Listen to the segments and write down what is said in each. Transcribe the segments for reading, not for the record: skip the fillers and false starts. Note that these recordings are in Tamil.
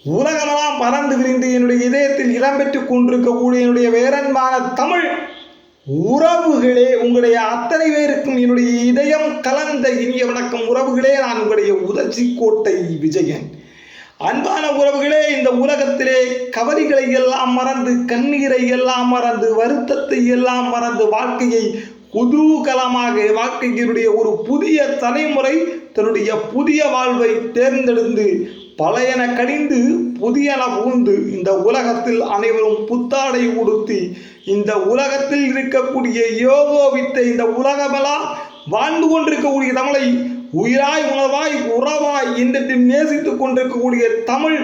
உலகமெல்லாம் பறந்து விரிந்து என்னுடைய இதயத்தில் இடம்பெற்றுக் கொண்டிருக்கக்கூடிய என்னுடைய வேரன்பான தமிழ் உறவுகளே, உங்களுடைய அத்தனை பேருக்கும் என்னுடைய இதயம் கலந்த இனிய வணக்கம். உறவுகளே, நான் உங்களுடைய உதச்சிக்கோட்டை விஜயன். அன்பான உறவுகளே, இந்த உலகத்திலே கவலைகளை எல்லாம் மறந்து, கண்ணீரை எல்லாம் மறந்து, வருத்தத்தை எல்லாம் மறந்து, வாழ்க்கையை குதூகலமாக வாழ்க்கையினுடைய ஒரு புதிய தலைமுறை தன்னுடைய புதிய வாழ்வை தேர்ந்தெடுத்து பழையன கடிந்து புதியன புகுந்து இந்த உலகத்தில் அனைவரும் புத்தாடை உடுத்தி இந்த உலகத்தில் இருக்கக்கூடிய யோகோவித்தை இந்த உலகமெல்லாம் வாழ்ந்து கொண்டிருக்கக்கூடிய தமிழை உயிராய் உணவாய் உறவாய் என்று நேசித்துக் கொண்டிருக்கக்கூடிய தமிழ்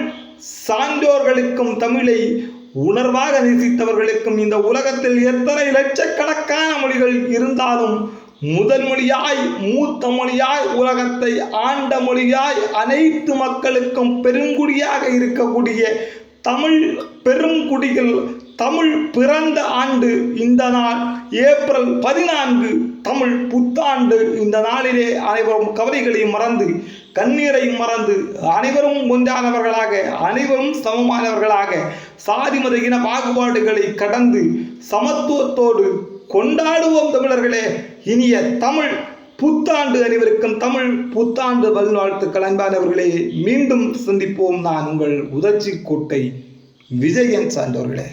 சான்றோர்களுக்கும் தமிழை உணர்வாக நேசித்தவர்களுக்கும் இந்த உலகத்தில் எத்தனை லட்சக்கணக்கான மொழிகள் இருந்தாலும் முதல் மொழியாய் மூத்த மொழியாய் உலகத்தை ஆண்ட மொழியாய் அனைத்து மக்களுக்கும் பெருங்குடியாக இருக்கக்கூடிய தமிழ் பெருங்குடிகள் தமிழ் பிறந்த ஆண்டு இந்த நாள் ஏப்ரல் 14 தமிழ் புத்தாண்டு. இந்த நாளிலே அனைவரும் கவலைகளை மறந்து கண்ணீரை மறந்து அனைவரும் ஒன்றானவர்களாக அனைவரும் சமமானவர்களாக சாதி மத இன பாகுபாடுகளை கடந்து சமத்துவத்தோடு கொண்டாடுவோம் தமிழர்களே. இனிய தமிழ் புத்தாண்டு அனைவருக்கும் தமிழ் புத்தாண்டு நல்வாழ்த்துக்கள். அன்பானவர்களே, மீண்டும் சந்திப்போம். நான் உங்கள் உதச்சிக்கோட்டை விஜயன் சார்ந்தவர்களே.